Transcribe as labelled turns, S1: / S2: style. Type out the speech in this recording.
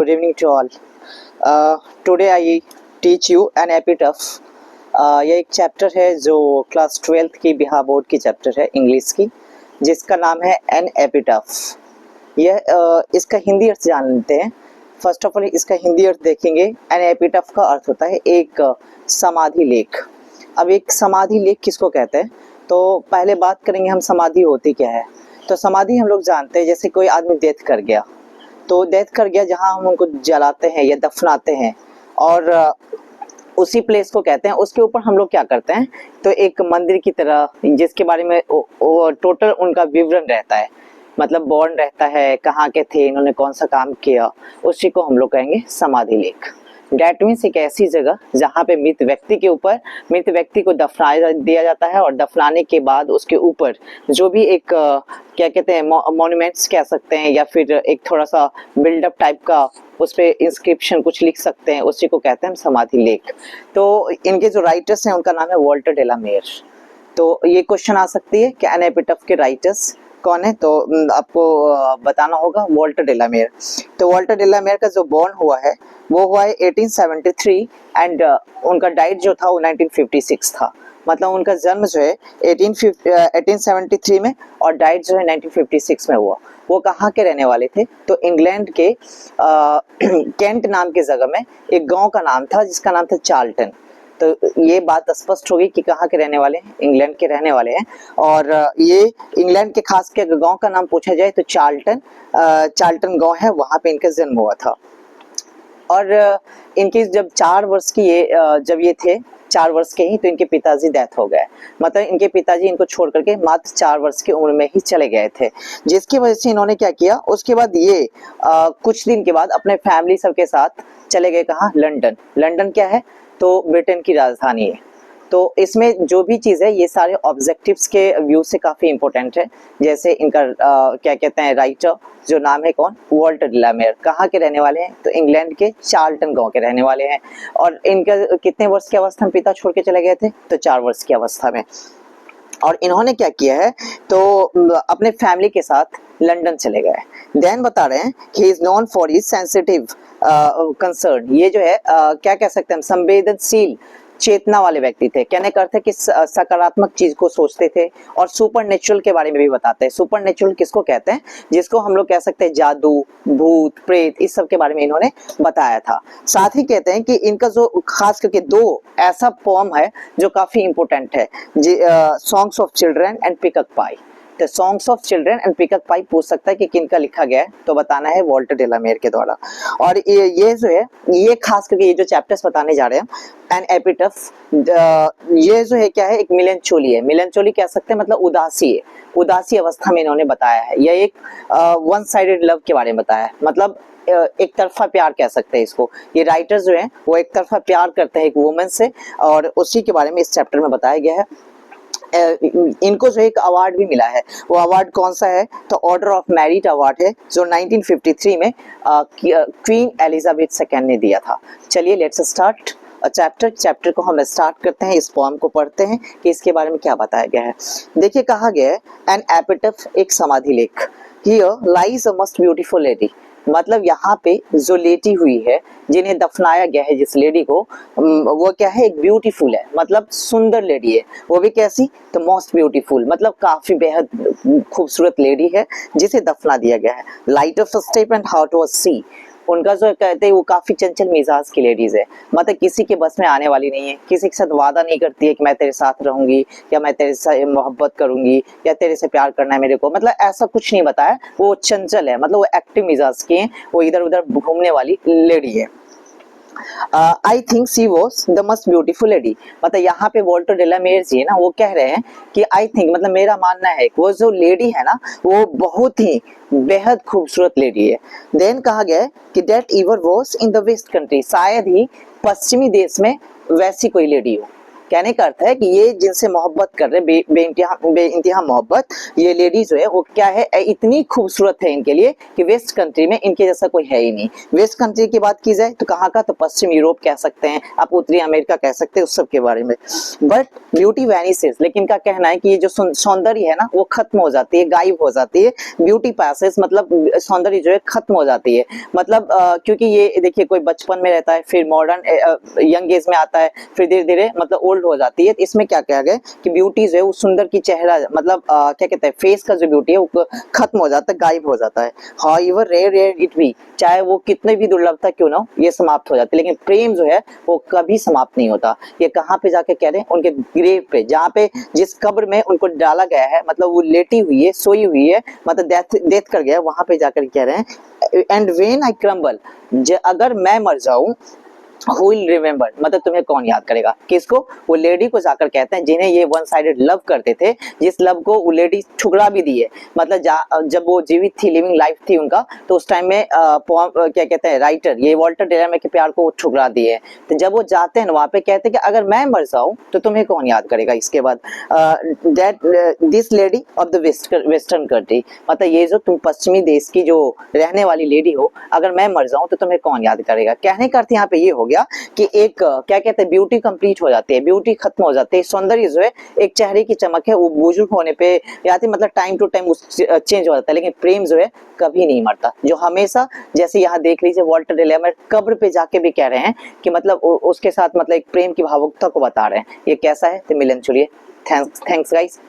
S1: Good evening to all. Today I teach you an epitaph. यह एक chapter है जो क्लास 12th की बिहार बोर्ड की चैप्टर है इंग्लिश की, जिसका नाम है एन एपिटाफ। यह इसका हिंदी अर्थ जानते हैं। फर्स्ट ऑफ ऑल इसका हिंदी अर्थ देखेंगे। एन एपिटाफ का अर्थ होता है एक समाधि लेख। अब एक समाधि लेख किसको कहते हैं, तो पहले बात करेंगे हम समाधि होती क्या है। तो समाधि हम लोग जानते हैं, जैसे कोई आदमी डेथ कर गया, तो डेथ कर गया जहां हम उनको जलाते हैं या दफनाते हैं और उसी प्लेस को कहते हैं। उसके ऊपर हम लोग क्या करते हैं, तो एक मंदिर की तरह जिसके बारे में टोटल उनका विवरण रहता है, मतलब बॉर्न रहता है, कहाँ के थे, इन्होंने कौन सा काम किया, उसी को हम लोग कहेंगे समाधि लेख। डैट मीन्स एक ऐसी जगह जहाँ पे मृत व्यक्ति के ऊपर मृत व्यक्ति को दफना दिया जाता है और दफनाने के बाद उसके ऊपर जो भी एक क्या कहते हैं मॉन्यूमेंट्स कह सकते हैं या फिर एक थोड़ा सा बिल्डअप टाइप का उस पे इंस्क्रिप्शन कुछ लिख सकते हैं, उसी को कहते हैं समाधि लेख। तो इनके जो राइटर्स हैं उनका नाम है वॉल्टर डेलामेयर। तो ये क्वेश्चन आ सकती है कि एन एपिटाफ के राइटर्स कौन है, तो आपको बताना होगा वॉल्टर डेलामेयर। तो वॉल्टर डेलामेयर का जो बॉर्न हुआ है वो हुआ है 1873 एंड उनका डाइट जो था वो 1956 था। मतलब उनका जन्म जो है 1873 में और डाइट जो है 1956 में हुआ। वो कहाँ के रहने वाले थे, तो इंग्लैंड के केंट नाम की जगह में एक गांव का नाम था जिसका नाम था चार्ल्टन। तो ये बात स्पष्ट होगी कि कहाँ के रहने वाले हैं, इंग्लैंड के रहने वाले हैं। और ये इंग्लैंड के खास के गांव का नाम पूछा जाए तो चार्ल्टन गांव है, वहां पे इनका जन्म हुआ था। और इनकी जब 4 वर्ष की जब ये थे 4 वर्ष के ही, तो इनके पिताजी डेथ हो गए। मतलब इनके पिताजी इनको छोड़ करके मात्र 4 वर्ष की उम्र में ही चले गए थे, जिसकी वजह से इन्होंने क्या किया, उसके बाद ये कुछ दिन के बाद अपने फैमिली सबके साथ चले गए कहाँ, लंदन। लंदन क्या है, तो ब्रिटेन की राजधानी है। तो इसमें जो भी चीज़ है ये सारे ऑब्जेक्टिव्स के व्यू से काफ़ी इंपॉर्टेंट है। जैसे इनका क्या कहते हैं राइटर जो नाम है कौन, वॉल्टर डेलामेयर, कहाँ के रहने वाले हैं, तो इंग्लैंड के चार्ल्टन गांव के रहने वाले हैं। और इनका कितने वर्ष की अवस्था में पिता छोड़ के चले गए थे, तो 4 वर्ष की अवस्था में। और इन्होंने क्या किया है, तो अपने फैमिली के साथ लंदन चले गए। देन बता रहे हैं कि he is known for his sensitive concern. ये जो है क्या कह सकते हैं, संवेदनशील चेतना वाले व्यक्ति थे। कहने का अर्थ है कि सकारात्मक चीज को सोचते थे और सुपर नेचुरल के बारे में भी बताते हैं। सुपर नेचुरल किसको कहते हैं, जिसको हम लोग कह सकते हैं जादू, भूत, प्रेत, इस सब के बारे में इन्होंने बताया था। साथ ही कहते हैं कि इनका जो खास करके 2 ऐसा पोम है जो काफी इंपॉर्टेंट है, songs of children and pickup pie. तो songs of children and pickup pie पूछ सकता है कि किनका लिखा गया है, तो बताना है वॉल्टर डेलामेयर के द्वारा। और ये जो है, ये खास करके ये जो चैप्टर्स बताने जा रहे हैं एन एपिटाफ, ये जो है क्या है, एक मिलनचोली है। मिलनचोली कह सकते हैं मतलब उदासी है, उदासी अवस्था में इन्होंने बताया है। यह एक वन साइडेड लव के बारे में बताया है, मतलब एक तरफा प्यार कह सकते हैं इसको। ये राइटर्स जो हैं वो एक तरफा प्यार करते हैं एक वुमन से, और उसी के बारे में इस चैप्टर में बताया गया है। इनको जो एक अवार्ड भी मिला है, वो अवार्ड कौन सा है, तो ऑर्डर ऑफ मेरिट अवार्ड है, जो 1953 में क्वीन एलिजाबेथ II ने दिया था। चलिए लेट्स स्टार्ट चैप्टर को हम स्टार्ट करते हैं। इस पोएम को पढ़ते हैं कि इसके बारे में क्या बताया गया है। देखिए कहा गया है एन एपिटाफ, एक समाधि लेख। Here lies a most beautiful lady, मतलब यहाँ पे जो लेटी हुई है, जिन्हें दफनाया गया है जिस लेडी को, वो क्या है, एक ब्यूटीफुल है, मतलब सुंदर लेडी है। वो भी कैसी, तो मोस्ट ब्यूटीफुल, मतलब काफी बेहद खूबसूरत लेडी है जिसे दफना दिया गया है। Light of step and how to see, उनका जो कहते हैं वो काफी चंचल मिजाज की लेडीज है, मतलब किसी के बस में आने वाली नहीं है, किसी के साथ वादा नहीं करती है कि मैं तेरे साथ रहूंगी या मैं तेरे से मोहब्बत करूंगी या तेरे से प्यार करना है मेरे को, मतलब ऐसा कुछ नहीं बताया। वो चंचल है, मतलब वो एक्टिव मिजाज की है, वो इधर उधर घूमने वाली लेडी है। I think she was the most beautiful lady, मतलब यहाँ पे वॉल्टर डेलामेयर जी है ना, वो कह रहे हैं कि आई थिंक, मतलब मेरा मानना है, वो जो लेडी है ना वो बहुत ही बेहद खूबसूरत लेडी है। देन कहा गया है कि that ever was in the west country, शायद ही पश्चिमी देश में वैसी कोई लेडी हो। कहने का अर्थ है कि ये जिनसे मोहब्बत कर रहे बेइंतहा मोहब्बत, ये लेडी जो है वो क्या है, इतनी खूबसूरत है इनके लिए कि वेस्ट कंट्री में इनके जैसा कोई है ही नहीं। वेस्ट कंट्री की बात की जाए तो कहाँ का, तो पश्चिम यूरोप कह सकते हैं आप, उत्तरी अमेरिका कह सकते हैं, उस सब के बारे में। बट ब्यूटी वैनिसेस, लेकिन का कहना है कि ये जो सौंदर्य है ना वो खत्म हो जाती है, गायब हो जाती है। ब्यूटी पैसेस मतलब सौंदर्य जो है खत्म हो जाती है, मतलब क्योंकि ये देखिए कोई बचपन में रहता है, फिर मॉडर्न यंग एज में आता है, फिर धीरे धीरे मतलब ओल्ड हो जाती है। इसमें क्या कहा गया कि ब्यूटी जो है वो सुंदर की चेहरा मतलब क्या कहते हैं, फेस का जो ब्यूटी है वो खत्म हो जाता है, गायब हो जाता है। हाउएवर रेयर इट बी, चाहे वो कितने भी दुर्लभता क्यों ना हो, ये समाप्त हो जाती है। लेकिन प्रेम जो है वो कभी समाप्त नहीं होता। ये कहाँ पे जाके कह रहे हैं, उनके ग्रेव पे, जहाँ पे जिस कब्र में उनको डाला गया है, मतलब वो लेटी हुई है, सोई हुई है, मतलब डेथ कर गया, वहां पे जाकर कह रहे हैं एंड व्हेन आई क्रम्बल, अगर मैं मर जाऊं, Who will remember, मतलब तुम्हें कौन याद करेगा। किसको, वो लेडी को जाकर कहते हैं जिन्हें ये वन साइडेड लव करते थे, जिस लव को वो लेडी ठुकरा भी दी है। मतलब जब वो जीवित थी, लिविंग लाइफ थी उनका, तो उस टाइम में क्या कहते हैं राइटर, ये वॉल्टर डेलामे के प्यार को ठुकरा दिए। तो जब वो जाते हैं वहां पे कहते हैं कि अगर मैं मर जाऊं तो तुम्हें कौन याद करेगा। इसके बाद this lady of the western country, मतलब ये जो तुम पश्चिमी देश की जो रहने वाली लेडी हो, अगर मैं मर जाऊं तो तुम्हें कौन याद करेगा। कहने का अर्थ यहाँ पे ये हो कि एक क्या कहते हैं, ब्यूटी कंप्लीट हो जाती है, ब्यूटी खत्म हो जाती है, सौंदर्य जो है एक चेहरे की चमक है वो बुजुर्ग होने पे याद है, मतलब टाइम टू टाइम चेंज हो जाता है। लेकिन प्रेम जो है कभी नहीं मरता, जो हमेशा, जैसे यहाँ देख लीजिए वॉल्टर डेलामे कब्र पे जाके भी कह रहे हैं कि मतलब उसके साथ मतलब एक प्रेम की भावुकता को बता रहे हैं। ये कैसा है, तो मिलन चलिए। Thanks guys.